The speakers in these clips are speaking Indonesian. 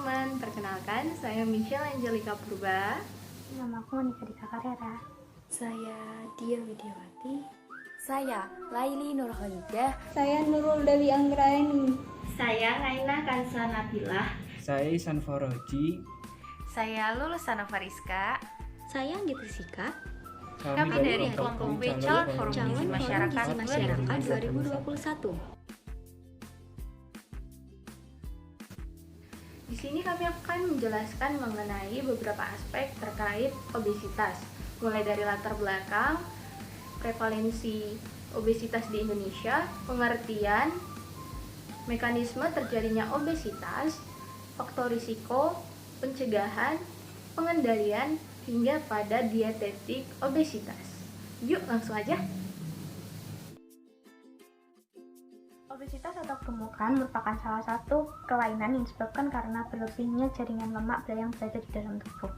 teman-teman, perkenalkan saya Michelle Angelica Purba. Nama aku Monika Dika Karera. Saya Dia Widiawati. Saya Laili Nurhalidah. Saya Nurul Dewi Anggraeni. Saya Laila Kansa Nabilah. Saya Isan Foroji. Saya lulusan Fariska. Saya Anggit Rizika. Kami dari kelompok B Calon Forum Gizi Masyarakat 2021. Di sini kami akan menjelaskan mengenai beberapa aspek terkait obesitas, mulai dari latar belakang, prevalensi obesitas di Indonesia, pengertian, mekanisme terjadinya obesitas, faktor risiko, pencegahan, pengendalian, hingga pada dietetik obesitas. Yuk langsung aja. Obesitas atau gemukan merupakan salah satu kelainan yang disebabkan karena berlebihnya jaringan lemak yang berada di dalam tubuh.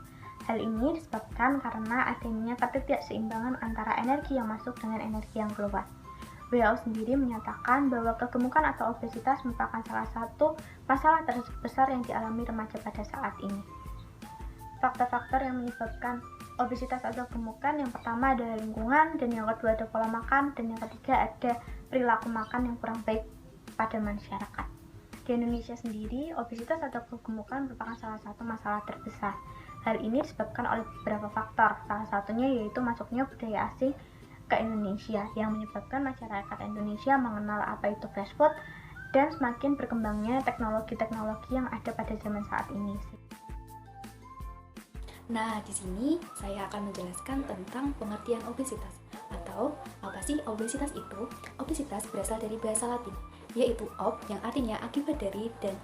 Hal ini disebabkan karena adanya ketidakseimbangan antara energi yang masuk dengan energi yang keluar. WHO sendiri menyatakan bahwa kegemukan atau obesitas merupakan salah satu masalah terbesar yang dialami remaja pada saat ini. Faktor-faktor yang menyebabkan obesitas atau gemukan yang pertama adalah lingkungan, dan yang kedua ada pola makan, dan yang ketiga ada perilaku makan yang kurang baik pada masyarakat. Di Indonesia sendiri, obesitas atau kegemukan merupakan salah satu masalah terbesar. Hal ini disebabkan oleh beberapa faktor, salah satunya yaitu masuknya budaya asing ke Indonesia yang menyebabkan masyarakat Indonesia mengenal apa itu fast food dan semakin berkembangnya teknologi-teknologi yang ada pada zaman saat ini. Nah, di sini saya akan menjelaskan tentang pengertian obesitas. Atau, apa sih obesitas itu? Obesitas berasal dari bahasa Latin, yaitu ob yang artinya akibat dari dan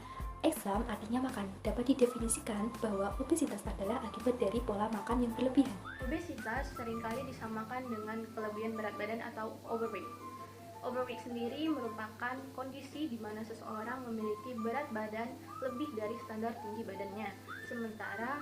exam artinya makan. Dapat didefinisikan bahwa obesitas adalah akibat dari pola makan yang berlebihan. Obesitas seringkali disamakan dengan kelebihan berat badan atau overweight. Overweight sendiri merupakan kondisi di mana seseorang memiliki berat badan lebih dari standar tinggi badannya. Sementara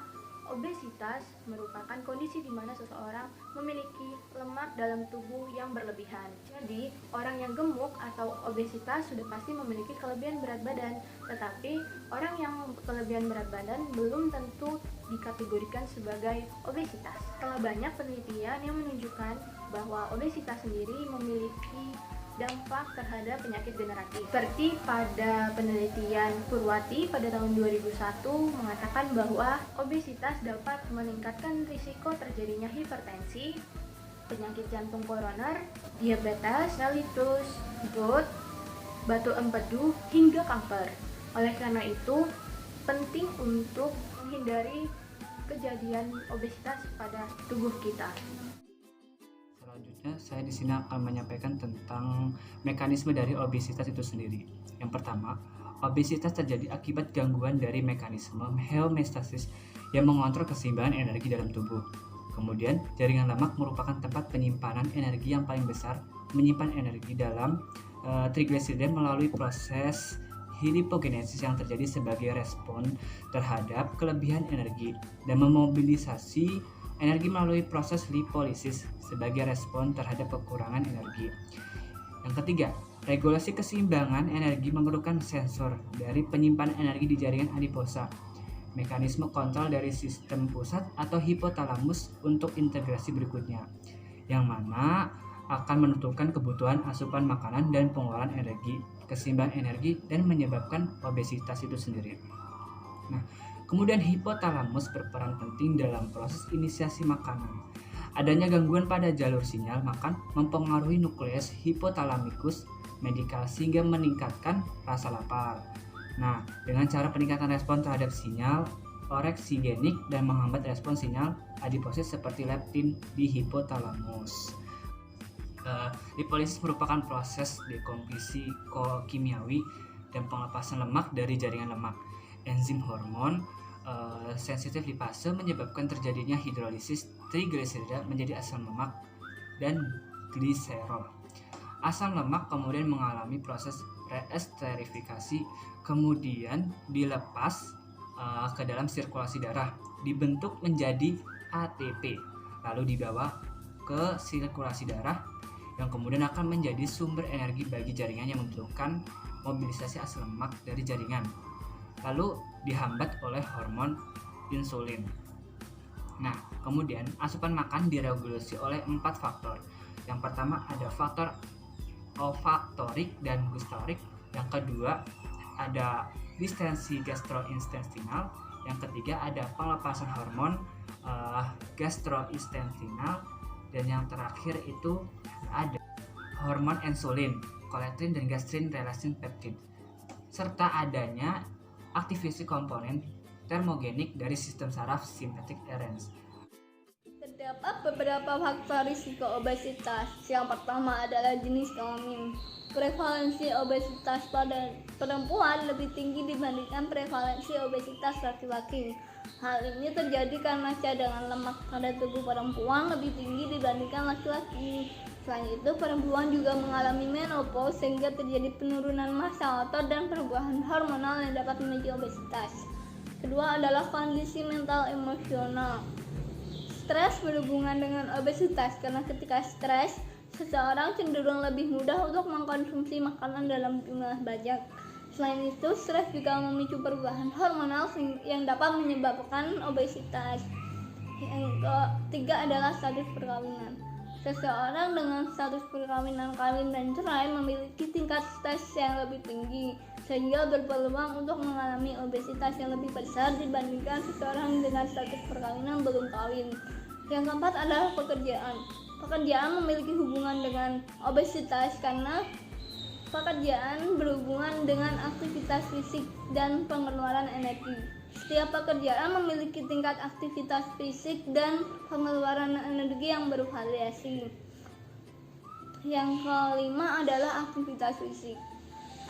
obesitas merupakan kondisi di mana seseorang memiliki lemak dalam tubuh yang berlebihan. Jadi, orang yang gemuk atau obesitas sudah pasti memiliki kelebihan berat badan, tetapi orang yang kelebihan berat badan belum tentu dikategorikan sebagai obesitas. Telah banyak penelitian yang menunjukkan bahwa obesitas sendiri memiliki dampak terhadap penyakit generatif. Seperti pada penelitian Purwati pada tahun 2001 mengatakan bahwa obesitas dapat meningkatkan risiko terjadinya hipertensi, penyakit jantung koroner, diabetes mellitus, gout, batu empedu, hingga kanker. Oleh karena itu, penting untuk menghindari kejadian obesitas pada tubuh kita. Selanjutnya, saya di sini akan menyampaikan tentang mekanisme dari obesitas itu sendiri. Yang pertama, obesitas terjadi akibat gangguan dari mekanisme homeostasis yang mengontrol keseimbangan energi dalam tubuh. Kemudian, jaringan lemak merupakan tempat penyimpanan energi yang paling besar, menyimpan energi dalam trigliserida melalui proses lipogenesis yang terjadi sebagai respon terhadap kelebihan energi dan memobilisasi energi melalui proses lipolisis sebagai respon terhadap kekurangan energi. Yang ketiga, regulasi keseimbangan energi memerlukan sensor dari penyimpanan energi di jaringan adiposa, mekanisme kontrol dari sistem pusat atau hipotalamus untuk integrasi berikutnya, yang mana akan menentukan kebutuhan asupan makanan dan pengeluaran energi, keseimbangan energi, dan menyebabkan obesitas itu sendiri. Nah, kemudian hipotalamus berperan penting dalam proses inisiasi makanan. Adanya gangguan pada jalur sinyal makan mempengaruhi nukleus hipotalamikus medikal sehingga meningkatkan rasa lapar. Nah, dengan cara peningkatan respon terhadap sinyal oreksigenik dan menghambat respon sinyal adiposit seperti leptin di hipotalamus. Lipolisis merupakan proses dekompresi kimiawi dan pelepasan lemak dari jaringan lemak. Enzim hormon sensitif lipase menyebabkan terjadinya hidrolisis trigliserida menjadi asam lemak dan gliserol. Asam lemak kemudian mengalami proses reesterifikasi, kemudian dilepas ke dalam sirkulasi darah, dibentuk menjadi ATP, lalu dibawa ke sirkulasi darah yang kemudian akan menjadi sumber energi bagi jaringan yang membutuhkan mobilisasi asam lemak dari jaringan. lalu dihambat oleh hormon insulin. Nah, kemudian asupan makan diregulasi oleh 4 faktor. Yang pertama ada faktor olfaktorik dan gustorik. Yang kedua ada distensi gastrointestinal. Yang ketiga ada pelepasan hormon gastrointestinal. Dan yang terakhir itu ada hormon insulin, koletrin dan gastrin relasin peptid, serta adanya aktivasi komponen termogenik dari sistem saraf simpatik RNS. Terdapat beberapa faktor risiko obesitas. Yang pertama adalah jenis kelamin. Prevalensi obesitas pada perempuan lebih tinggi dibandingkan prevalensi obesitas laki-laki. Hal ini terjadi karena cadangan lemak pada tubuh perempuan lebih tinggi dibandingkan laki-laki. Selain itu, perempuan juga mengalami menopause sehingga terjadi penurunan massa otot dan perubahan hormonal yang dapat memicu obesitas. Kedua adalah kondisi mental emosional. Stres berhubungan dengan obesitas karena ketika stres, seseorang cenderung lebih mudah untuk mengkonsumsi makanan dalam jumlah banyak. Selain itu, stres juga memicu perubahan hormonal yang dapat menyebabkan obesitas. Yang ketiga adalah status perkawinan. Seseorang dengan status perkawinan kawin dan cerai memiliki tingkat stres yang lebih tinggi, sehingga berpeluang untuk mengalami obesitas yang lebih besar dibandingkan seseorang dengan status perkawinan belum kawin. Yang keempat adalah pekerjaan. Pekerjaan memiliki hubungan dengan obesitas karena pekerjaan berhubungan dengan aktivitas fisik dan pengeluaran energi. Setiap pekerjaan memiliki tingkat aktivitas fisik dan pengeluaran energi yang bervariasi. Yang kelima adalah aktivitas fisik.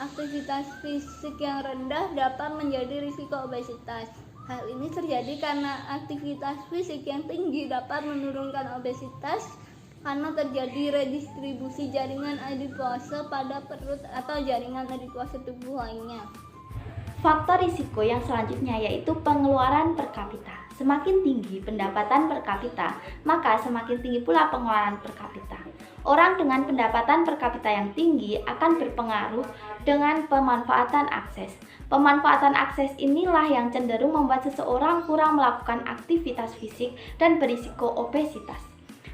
Aktivitas fisik yang rendah dapat menjadi risiko obesitas. Hal ini terjadi karena aktivitas fisik yang tinggi dapat menurunkan obesitas karena terjadi redistribusi jaringan adipose pada perut atau jaringan adipose tubuh lainnya. Faktor risiko yang selanjutnya yaitu pengeluaran per kapita. Semakin tinggi pendapatan per kapita, maka semakin tinggi pula pengeluaran per kapita. Orang dengan pendapatan per kapita yang tinggi akan berpengaruh dengan pemanfaatan akses. Pemanfaatan akses inilah yang cenderung membuat seseorang kurang melakukan aktivitas fisik dan berisiko obesitas.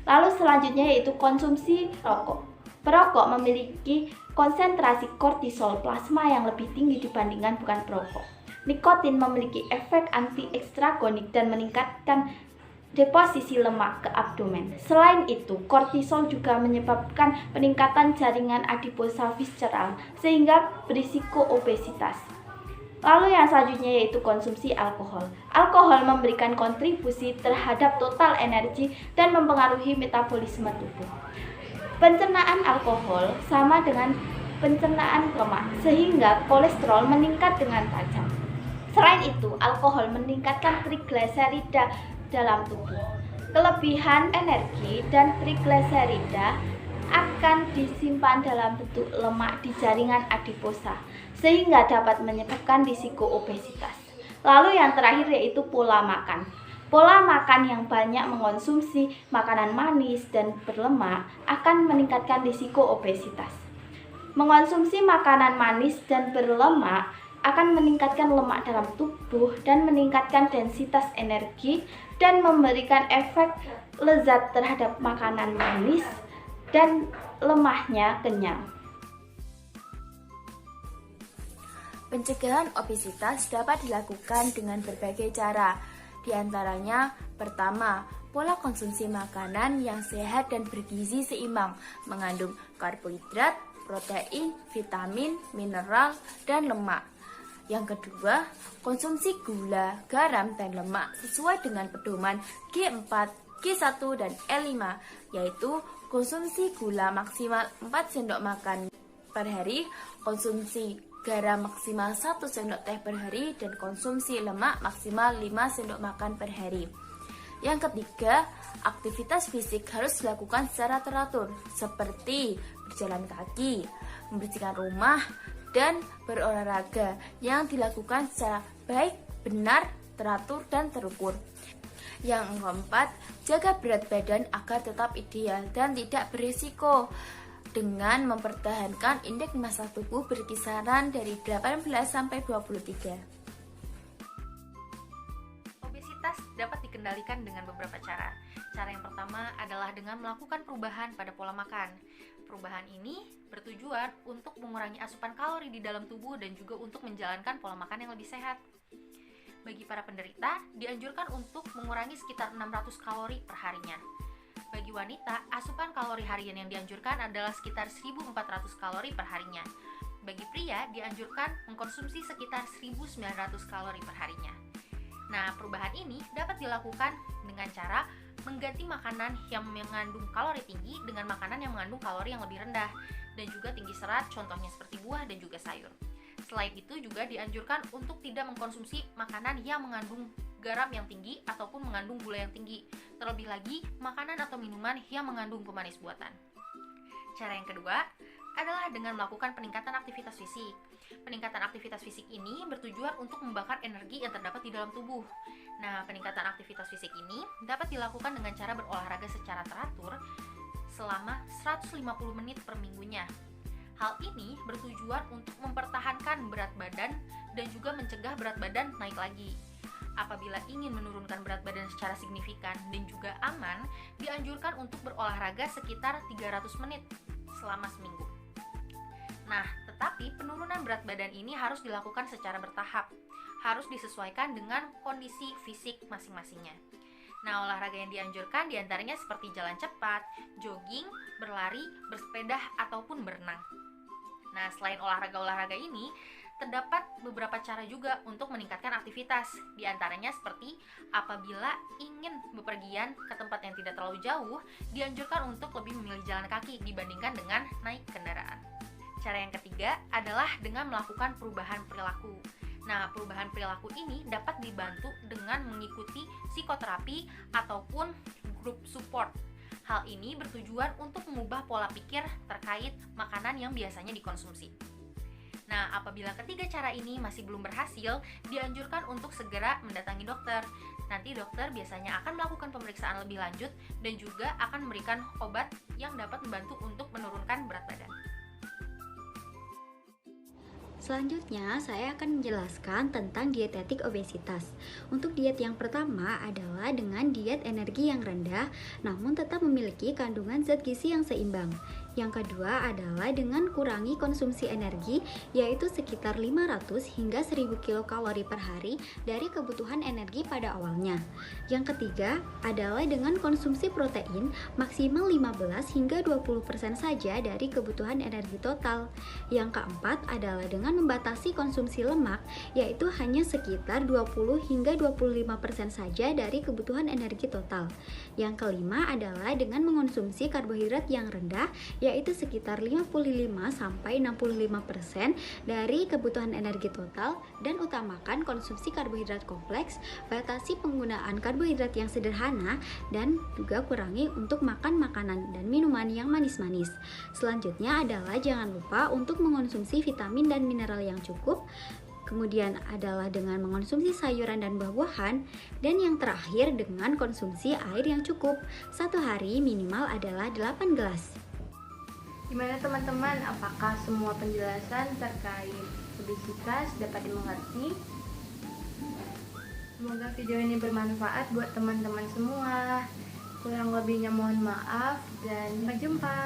Lalu selanjutnya yaitu konsumsi rokok. Perokok memiliki konsentrasi kortisol plasma yang lebih tinggi dibandingkan bukan perokok. Nikotin memiliki efek anti-ekstragonik dan meningkatkan deposisi lemak ke abdomen. Selain itu, kortisol juga menyebabkan peningkatan jaringan adiposa visceral sehingga berisiko obesitas. Lalu yang selanjutnya yaitu konsumsi alkohol. Alkohol memberikan kontribusi terhadap total energi dan mempengaruhi metabolisme tubuh. Pencernaan alkohol sama dengan pencernaan lemak, sehingga kolesterol meningkat dengan tajam. Selain itu, alkohol meningkatkan trigliserida dalam tubuh. Kelebihan energi dan trigliserida akan disimpan dalam bentuk lemak di jaringan adiposa, sehingga dapat menyebabkan risiko obesitas. Lalu yang terakhir yaitu pola makan. Pola makan yang banyak mengonsumsi makanan manis dan berlemak akan meningkatkan risiko obesitas. Mengonsumsi makanan manis dan berlemak akan meningkatkan lemak dalam tubuh dan meningkatkan densitas energi dan memberikan efek lezat terhadap makanan manis dan lemahnya kenyang. Pencegahan obesitas dapat dilakukan dengan berbagai cara. Di antaranya, pertama, pola konsumsi makanan yang sehat dan bergizi seimbang, mengandung karbohidrat, protein, vitamin, mineral, dan lemak. Yang kedua, konsumsi gula, garam, dan lemak sesuai dengan pedoman G4, G1, dan L5, yaitu konsumsi gula maksimal 4 sendok makan per hari, konsumsi garam maksimal 1 sendok teh per hari, dan konsumsi lemak maksimal 5 sendok makan per hari. Yang ketiga, aktivitas fisik harus dilakukan secara teratur, seperti berjalan kaki, membersihkan rumah, dan berolahraga yang dilakukan secara baik, benar, teratur, dan terukur. Yang keempat, jaga berat badan agar tetap ideal dan tidak berisiko dengan mempertahankan indeks massa tubuh berkisaran dari 18 sampai 23. dapat dikendalikan dengan beberapa cara. Cara yang pertama adalah dengan melakukan perubahan pada pola makan. Perubahan ini bertujuan untuk mengurangi asupan kalori di dalam tubuh dan juga untuk menjalankan pola makan yang lebih sehat. Bagi para penderita, dianjurkan untuk mengurangi sekitar 600 kalori per harinya. Bagi wanita, asupan kalori harian yang dianjurkan adalah sekitar 1.400 kalori per harinya. Bagi pria, dianjurkan mengkonsumsi sekitar 1.900 kalori per harinya. Nah, perubahan ini dapat dilakukan dengan cara mengganti makanan yang mengandung kalori tinggi dengan makanan yang mengandung kalori yang lebih rendah dan juga tinggi serat, contohnya seperti buah dan juga sayur. Selain itu juga dianjurkan untuk tidak mengkonsumsi makanan yang mengandung garam yang tinggi ataupun mengandung gula yang tinggi. Terlebih lagi, makanan atau minuman yang mengandung pemanis buatan. Cara yang kedua adalah dengan melakukan peningkatan aktivitas fisik. Peningkatan aktivitas fisik ini bertujuan untuk membakar energi yang terdapat di dalam tubuh. Nah, peningkatan aktivitas fisik ini dapat dilakukan dengan cara berolahraga secara teratur selama 150 menit per minggunya. Hal ini bertujuan untuk mempertahankan berat badan dan juga mencegah berat badan naik lagi. Apabila ingin menurunkan berat badan secara signifikan dan juga aman, dianjurkan untuk berolahraga sekitar 300 menit selama seminggu. Nah, tetapi penurunan berat badan ini harus dilakukan secara bertahap, harus disesuaikan dengan kondisi fisik masing-masingnya. Nah, olahraga yang dianjurkan diantaranya seperti jalan cepat, jogging, berlari, bersepeda, ataupun berenang. Nah, selain olahraga-olahraga ini, terdapat beberapa cara juga untuk meningkatkan aktivitas. Di antaranya seperti apabila ingin bepergian ke tempat yang tidak terlalu jauh, dianjurkan untuk lebih memilih jalan kaki dibandingkan dengan naik kendaraan. Cara yang ketiga adalah dengan melakukan perubahan perilaku. Nah, perubahan perilaku ini dapat dibantu dengan mengikuti psikoterapi ataupun grup support. Hal ini bertujuan untuk mengubah pola pikir terkait makanan yang biasanya dikonsumsi. Nah, apabila ketiga cara ini masih belum berhasil, dianjurkan untuk segera mendatangi dokter. Nanti dokter biasanya akan melakukan pemeriksaan lebih lanjut dan juga akan memberikan obat yang dapat membantu untuk menurunkan berat badan. Selanjutnya, saya akan menjelaskan tentang dietetik obesitas. Untuk diet yang pertama adalah dengan diet energi yang rendah, namun tetap memiliki kandungan zat gizi yang seimbang. Yang kedua adalah dengan kurangi konsumsi energi, yaitu sekitar 500 hingga 1000 kilokalori per hari dari kebutuhan energi pada awalnya. Yang ketiga adalah dengan konsumsi protein maksimal 15 hingga 20% saja dari kebutuhan energi total. Yang keempat adalah dengan membatasi konsumsi lemak, yaitu hanya sekitar 20 hingga 25% saja dari kebutuhan energi total. Yang kelima adalah dengan mengonsumsi karbohidrat yang rendah, yaitu sekitar 55 sampai 65% dari kebutuhan energi total, dan utamakan konsumsi karbohidrat kompleks, batasi penggunaan karbohidrat yang sederhana, dan juga kurangi untuk makan makanan dan minuman yang manis-manis. Selanjutnya adalah jangan lupa untuk mengonsumsi vitamin dan mineral yang cukup. Kemudian adalah dengan mengonsumsi sayuran dan buah-buahan, dan yang terakhir dengan konsumsi air yang cukup. Satu hari minimal adalah 8 gelas. Gimana teman-teman, apakah semua penjelasan terkait obesitas dapat dimengerti? Semoga video ini bermanfaat buat teman-teman semua. Kurang lebihnya mohon maaf dan sampai jumpa.